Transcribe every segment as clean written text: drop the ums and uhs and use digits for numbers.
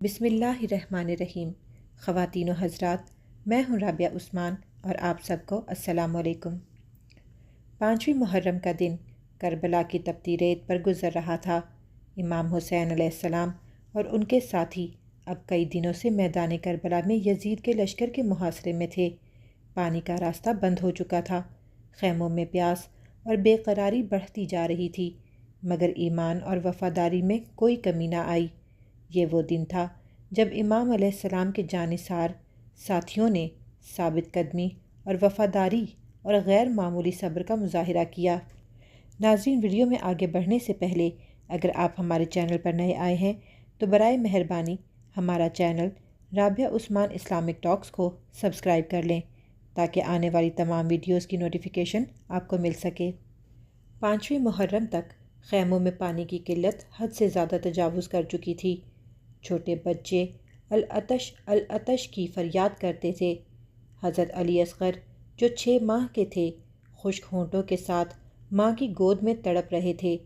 بسم اللہ الرحمن الرحیم۔ خواتین و حضرات، میں ہوں رابعہ عثمان اور آپ سب کو السلام علیکم۔ 5ویں محرم کا دن کربلا کی تپتی ریت پر گزر رہا تھا۔ امام حسین علیہ السلام اور ان کے ساتھی اب کئی دنوں سے میدان کربلا میں یزید کے لشکر کے محاصرے میں تھے۔ پانی کا راستہ بند ہو چکا تھا، خیموں میں پیاس اور بے قراری بڑھتی جا رہی تھی، مگر ایمان اور وفاداری میں کوئی کمی نہ آئی۔ یہ وہ دن تھا جب امام علیہ السلام کے جانثار ساتھیوں نے ثابت قدمی اور وفاداری اور غیر معمولی صبر کا مظاہرہ کیا۔ ناظرین، ویڈیو میں آگے بڑھنے سے پہلے اگر آپ ہمارے چینل پر نئے آئے ہیں تو برائے مہربانی ہمارا چینل رابعہ عثمان اسلامک ٹاکس کو سبسکرائب کر لیں تاکہ آنے والی تمام ویڈیوز کی نوٹیفیکیشن آپ کو مل سکے۔ 5ویں محرم تک خیموں میں پانی کی قلت حد سے زیادہ تجاوز کر چکی تھی۔ چھوٹے بچے العطش العطش کی فریاد کرتے تھے۔ حضرت علی اصغر جو 6 ماہ کے تھے، خشک ہونٹوں کے ساتھ ماں کی گود میں تڑپ رہے تھے۔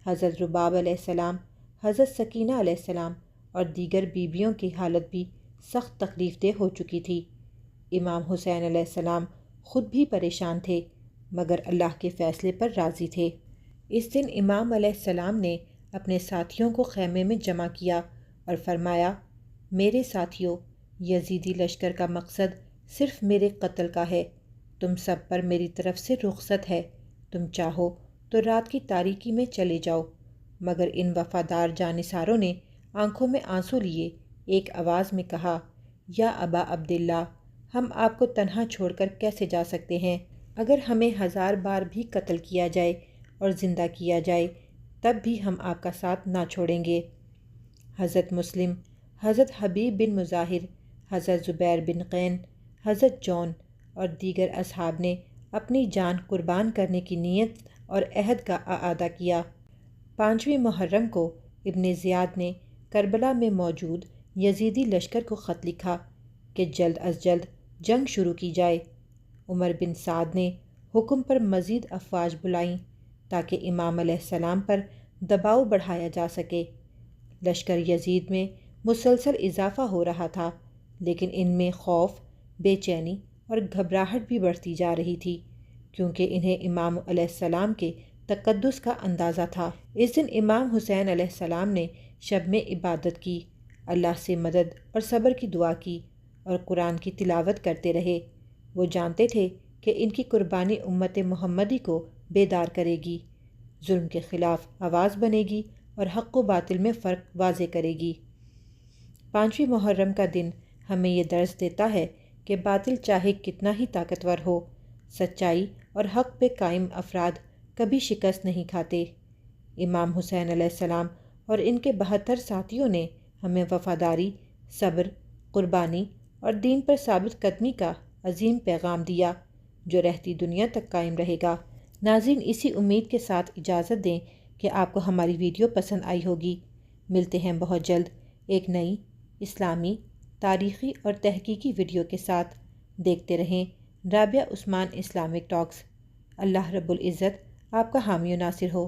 حضرت رباب علیہ السلام، حضرت سکینہ علیہ السلام اور دیگر بیویوں کی حالت بھی سخت تکلیف دہ ہو چکی تھی۔ امام حسین علیہ السلام خود بھی پریشان تھے، مگر اللہ کے فیصلے پر راضی تھے۔ اس دن امام علیہ السلام نے اپنے ساتھیوں کو خیمے میں جمع کیا اور فرمایا، میرے ساتھیوں، یزیدی لشکر کا مقصد صرف میرے قتل کا ہے۔ تم سب پر میری طرف سے رخصت ہے۔ تم چاہو تو رات کی تاریکی میں چلے جاؤ۔ مگر ان وفادار جانثاروں نے آنکھوں میں آنسو لیے ایک آواز میں کہا، یا ابا عبداللہ، ہم آپ کو تنہا چھوڑ کر کیسے جا سکتے ہیں؟ اگر ہمیں 1000 بار بھی قتل کیا جائے اور زندہ کیا جائے تب بھی ہم آپ کا ساتھ نہ چھوڑیں گے۔ حضرت مسلم، حضرت حبیب بن مظاہر، حضرت زبیر بن قین، حضرت جون اور دیگر اصحاب نے اپنی جان قربان کرنے کی نیت اور عہد کا اعادہ کیا۔ 5ویں محرم کو ابن زیاد نے کربلا میں موجود یزیدی لشکر کو خط لکھا کہ جلد از جلد جنگ شروع کی جائے۔ عمر بن سعد نے حکم پر مزید افواج بلائیں تاکہ امام علیہ السلام پر دباؤ بڑھایا جا سکے۔ لشکر یزید میں مسلسل اضافہ ہو رہا تھا، لیکن ان میں خوف، بے چینی اور گھبراہٹ بھی بڑھتی جا رہی تھی، کیونکہ انہیں امام علیہ السلام کے تقدس کا اندازہ تھا۔ اس دن امام حسین علیہ السلام نے شب میں عبادت کی، اللہ سے مدد اور صبر کی دعا کی اور قرآن کی تلاوت کرتے رہے۔ وہ جانتے تھے کہ ان کی قربانی امت محمدی کو بیدار کرے گی، ظلم کے خلاف آواز بنے گی اور حق و باطل میں فرق واضح کرے گی۔ 5ویں محرم کا دن ہمیں یہ درس دیتا ہے کہ باطل چاہے کتنا ہی طاقتور ہو، سچائی اور حق پہ قائم افراد کبھی شکست نہیں کھاتے۔ امام حسین علیہ السلام اور ان کے 72 ساتھیوں نے ہمیں وفاداری، صبر، قربانی اور دین پر ثابت قدمی کا عظیم پیغام دیا، جو رہتی دنیا تک قائم رہے گا۔ ناظرین، اسی امید کے ساتھ اجازت دیں کہ آپ کو ہماری ویڈیو پسند آئی ہوگی۔ ملتے ہیں بہت جلد ایک نئی اسلامی، تاریخی اور تحقیقی ویڈیو کے ساتھ۔ دیکھتے رہیں رابعہ عثمان اسلامک ٹاکس۔ اللہ رب العزت آپ کا حامی و ناصر ہو۔